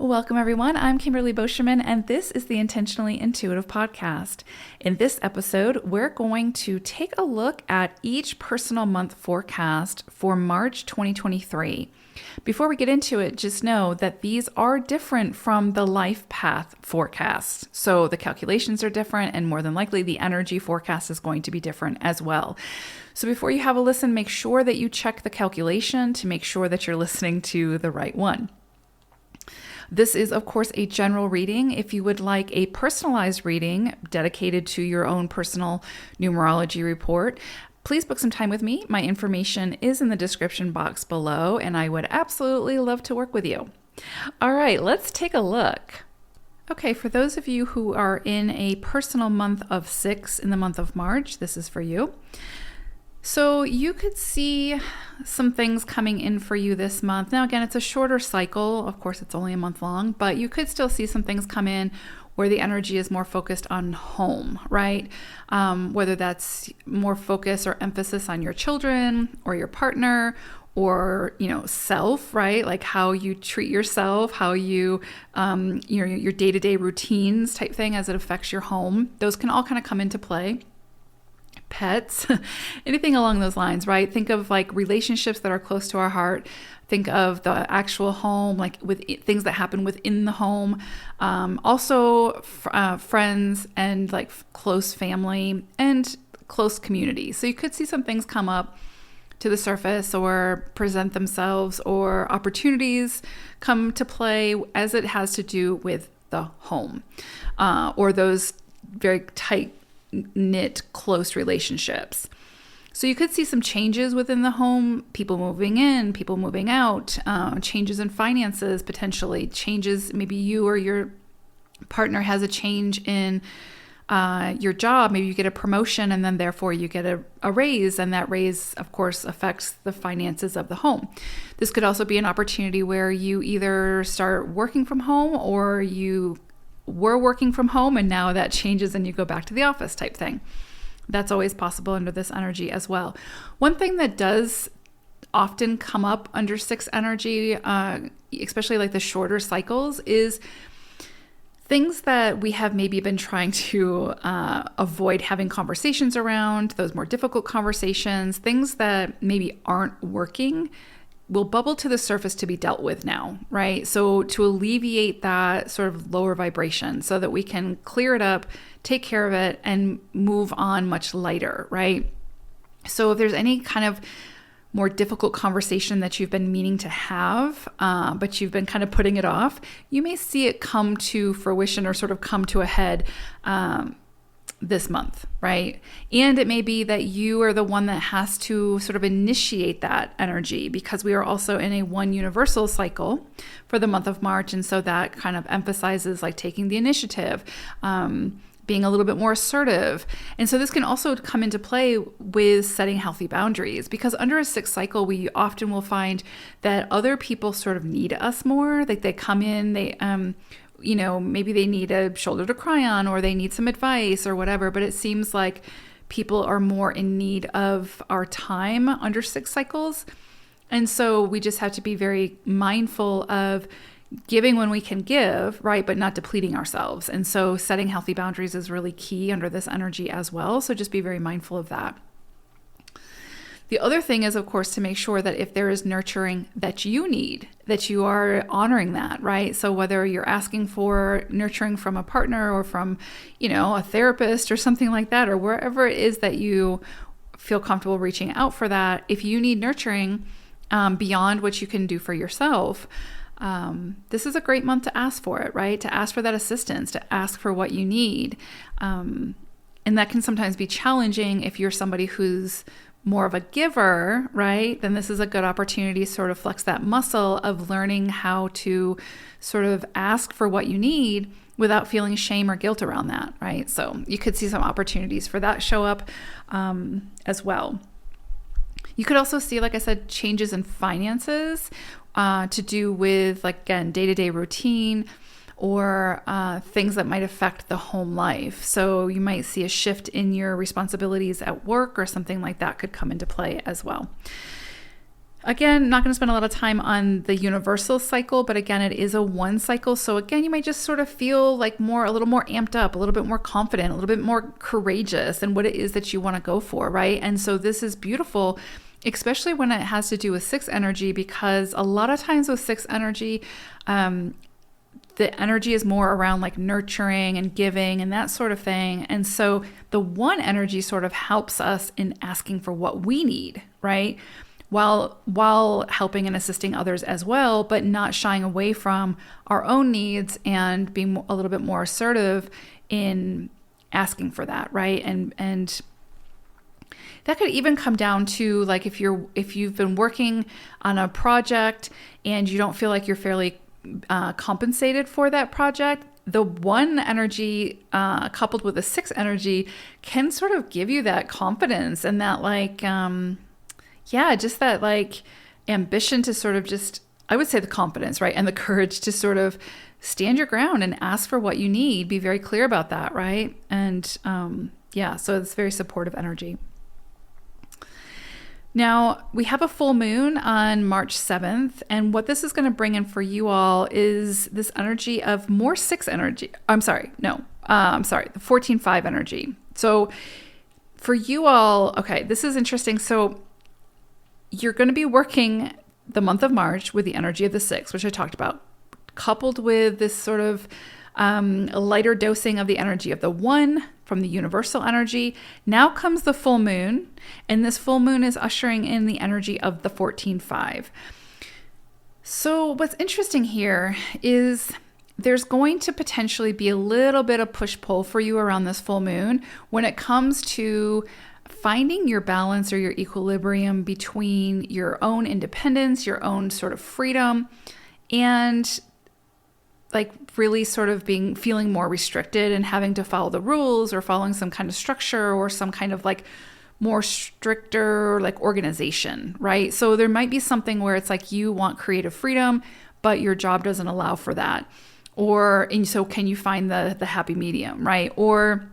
Welcome, everyone. I'm Kimberly Boschman, and this is the Intentionally Intuitive Podcast. In this episode, we're going to take a look at each personal month forecast for March 2023. Before we get into it, just know that these are different from the life path forecasts. So the calculations are different, and more than likely, the energy forecast is going to be different as well. So before you have a listen, make sure that you check the calculation to make sure that you're listening to the right one. This is, of course, a general reading. If you would like a personalized reading dedicated to your own personal numerology report, please book some time with me. My information is in the description box below, and I would absolutely love to work with you. All right, let's take a look. Okay, for those of you who are in a personal month of 6 in the month of March, this is for you. So you could see some things coming in for you this month. Now, again, it's a shorter cycle. Of course, it's only a month long, but you could still see some things come in where the energy is more focused on home, right? Whether that's more focus or emphasis on your children or your partner or, self, right? Like how you treat yourself, how you, your day-to-day routines type thing as it affects your home. Those can all kind of come into play. Pets, anything along those lines, right? Think of like relationships that are close to our heart. Think of the actual home, like with things that happen within the home. Also friends and like close family and close community. So you could see some things come up to the surface or present themselves, or opportunities come to play as it has to do with the home, or those very tight knit close relationships. So you could see some changes within the home, people moving in, people moving out, changes in finances, potentially changes. Maybe you or your partner has a change in your job. Maybe you get a promotion and then therefore you get a raise, and that raise, of course, affects the finances of the home. This could also be an opportunity where you either start working from home or you were working from home and now that changes and you go back to the office type thing. That's always possible under this energy as well. One thing that does often come up under 6 energy, especially like the shorter cycles, is things that we have maybe been trying to avoid having conversations around, those more difficult conversations, things that maybe aren't working will bubble to the surface to be dealt with now, right? So to alleviate that sort of lower vibration so that we can clear it up, take care of it, and move on much lighter, right? So if there's any kind of more difficult conversation that you've been meaning to have, but you've been kind of putting it off, you may see it come to fruition or sort of come to a head this month, right? And it may be that you are the one that has to sort of initiate that energy, because we are also in a one universal cycle for the month of March. And so that kind of emphasizes like taking the initiative, being a little bit more assertive. And so this can also come into play with setting healthy boundaries, because under a 6 cycle, we often will find that other people sort of need us more. Like they come in, they, maybe they need a shoulder to cry on, or they need some advice or whatever, but it seems like people are more in need of our time under 6 cycles. And so we just have to be very mindful of giving when we can give, right? But not depleting ourselves. And so setting healthy boundaries is really key under this energy as well. So just be very mindful of that. The other thing is, of course, to make sure that if there is nurturing that you need, that you are honoring that, right? So whether you're asking for nurturing from a partner or from, a therapist or something like that, or wherever it is that you feel comfortable reaching out for that, if you need nurturing beyond what you can do for yourself, this is a great month to ask for it, right? To ask for that assistance, to ask for what you need. And that can sometimes be challenging if you're somebody who's more of a giver, right? Then this is a good opportunity to sort of flex that muscle of learning how to sort of ask for what you need without feeling shame or guilt around that, right? So you could see some opportunities for that show up as well. You could also see, like I said, changes in finances to do with, like, again, day-to-day routine, or things that might affect the home life. So you might see a shift in your responsibilities at work, or something like that could come into play as well. Again, not going to spend a lot of time on the universal cycle, but again, it is a one cycle. So again, you might just sort of feel like a little more amped up, a little bit more confident, a little bit more courageous in what it is that you want to go for, right? And so this is beautiful, especially when it has to do with 6 energy, because a lot of times with 6 energy, the energy is more around like nurturing and giving and that sort of thing. And so the 1 energy sort of helps us in asking for what we need, right? While helping and assisting others as well, but not shying away from our own needs and being a little bit more assertive in asking for that, right? And that could even come down to like if you've been working on a project and you don't feel like you're fairly compensated for that project, the 1 energy coupled with the 6 energy can sort of give you that confidence and that like just that like ambition to sort of just, I would say the confidence, right? And the courage to sort of stand your ground and ask for what you need. Be very clear about that, right? And so it's very supportive energy. Now, we have a full moon on March 7th, and what this is going to bring in for you all is this energy of more 6 energy. The 14-5 energy. So for you all, okay, this is interesting. So you're going to be working the month of March with the energy of the 6, which I talked about, coupled with this sort of lighter dosing of the energy of the 1 from the universal energy. Now comes the full moon, and this full moon is ushering in the energy of the 14-5. So what's interesting here is there's going to potentially be a little bit of push-pull for you around this full moon when it comes to finding your balance or your equilibrium between your own independence, your own sort of freedom, and like really sort of feeling more restricted and having to follow the rules or following some kind of structure or some kind of like more stricter like organization, right? So there might be something where it's like you want creative freedom, but your job doesn't allow for that. And so can you find the happy medium, right? Or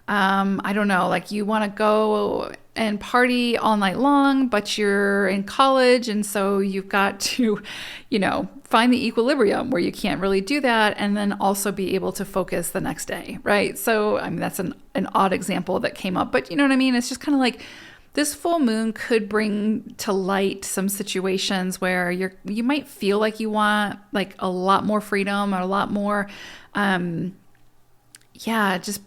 I don't know, like you want to go and party all night long, but you're in college. And so you've got to, find the equilibrium where you can't really do that. And then also be able to focus the next day. Right. So, I mean, that's an odd example that came up, but you know what I mean? It's just kind of like this full moon could bring to light some situations where you might feel like you want like a lot more freedom or a lot more, just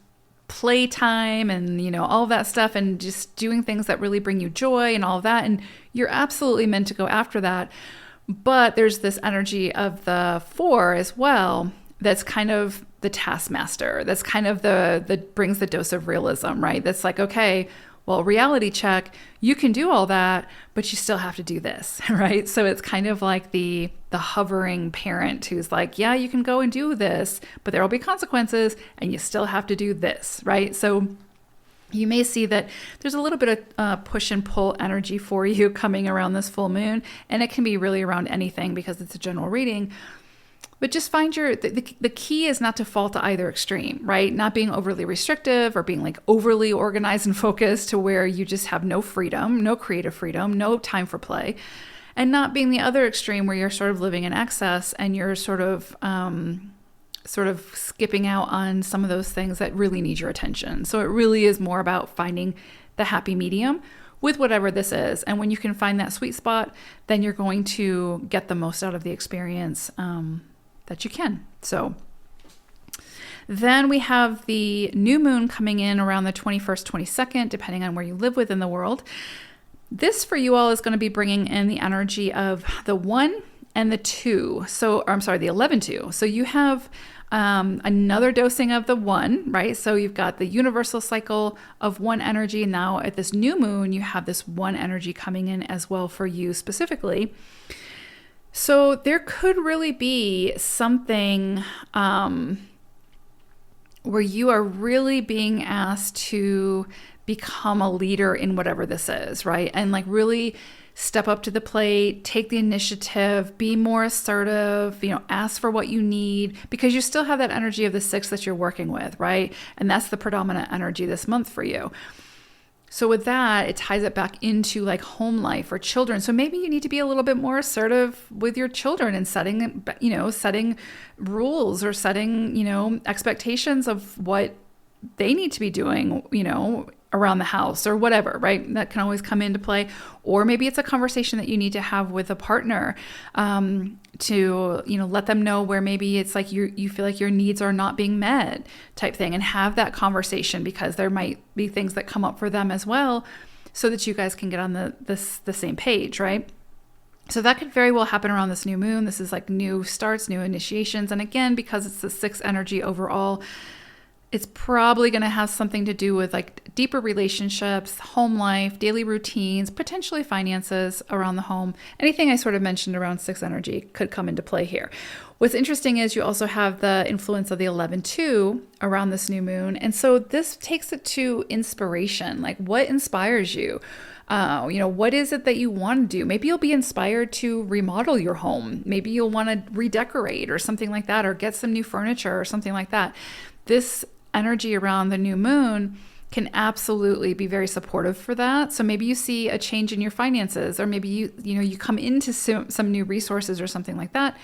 playtime and, all of that stuff and just doing things that really bring you joy and all of that. And you're absolutely meant to go after that. But there's this energy of the 4 as well. That's kind of the taskmaster. That's kind of that brings the dose of realism, right? That's like, okay, well, reality check, you can do all that, but you still have to do this, right? So it's kind of like the hovering parent who's like, yeah, you can go and do this, but there will be consequences and you still have to do this, right? So you may see that there's a little bit of push and pull energy for you coming around this full moon, and it can be really around anything because it's a general reading. But just find the key is not to fall to either extreme, right? Not being overly restrictive or being like overly organized and focused to where you just have no freedom, no creative freedom, no time for play, and not being the other extreme where you're sort of living in excess and you're sort of skipping out on some of those things that really need your attention. So it really is more about finding the happy medium with whatever this is. And when you can find that sweet spot, then you're going to get the most out of the experience that you can. So then we have the new moon coming in around the 21st, 22nd, depending on where you live within the world. This for you all is going to be bringing in the energy of the 1 and the 2. So, or I'm sorry, the 11-2. So you have another dosing of the 1, right? So you've got the universal cycle of 1 energy. Now at this new moon, you have this 1 energy coming in as well for you specifically. So there could really be something where you are really being asked to become a leader in whatever this is, right? And like really step up to the plate, take the initiative, be more assertive, ask for what you need, because you still have that energy of the 6 that you're working with, right? And that's the predominant energy this month for you. So with that, it ties it back into like home life or children. So maybe you need to be a little bit more assertive with your children and setting rules or setting, expectations of what they need to be doing, around the house or whatever, right? That can always come into play. Or maybe it's a conversation that you need to have with a partner, to, let them know where maybe it's like you feel like your needs are not being met type thing, and have that conversation, because there might be things that come up for them as well, so that you guys can get on the same page, right? So that could very well happen around this new moon. This is like new starts, new initiations. And again, because it's the 6th energy overall, it's probably going to have something to do with like deeper relationships, home life, daily routines, potentially finances around the home. Anything I sort of mentioned around 6th energy could come into play here. What's interesting is you also have the influence of the 11-2 around this new moon. And so this takes it to inspiration. Like, what inspires you? What is it that you want to do? Maybe you'll be inspired to remodel your home. Maybe you'll want to redecorate or something like that, or get some new furniture or something like that. This energy around the new moon can absolutely be very supportive for that. So maybe you see a change in your finances, or maybe you come into some new resources or something like that,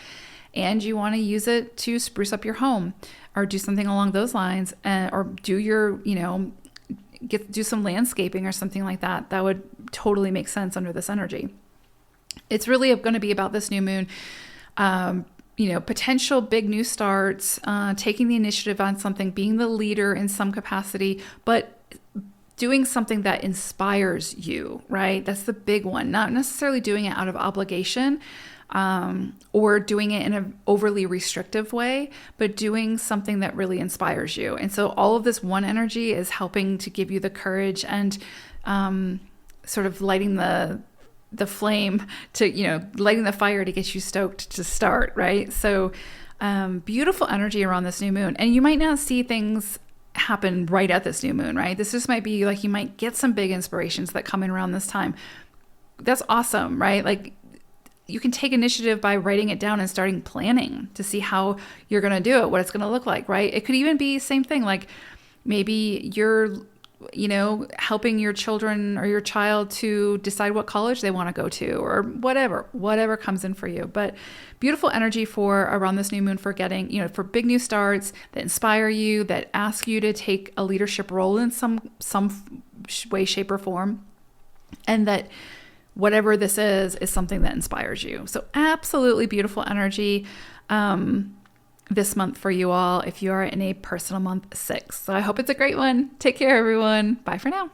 and you want to use it to spruce up your home or do something along those lines, or do your, do some landscaping or something like that. That would totally make sense under this energy. It's really going to be about this new moon, potential big new starts, taking the initiative on something, being the leader in some capacity, but doing something that inspires you, right? That's the big one. Not necessarily doing it out of obligation, or doing it in an overly restrictive way, but doing something that really inspires you. And so all of this one energy is helping to give you the courage and sort of lighting the flame to, lighting the fire to get you stoked to start, right? So beautiful energy around this new moon. And you might not see things happen right at this new moon, right? This just might be like, you might get some big inspirations that come in around this time. That's awesome, right? Like, you can take initiative by writing it down and starting planning to see how you're going to do it, what it's going to look like, right? It could even be same thing. Like, maybe you're helping your children or your child to decide what college they want to go to, or whatever comes in for you. But beautiful energy for around this new moon for getting, for big new starts that inspire you, that ask you to take a leadership role in some way, shape, or form. And that whatever this is something that inspires you. So absolutely beautiful energy this month for you all if you are in a personal month 6. So I hope it's a great one. Take care, everyone. Bye for now.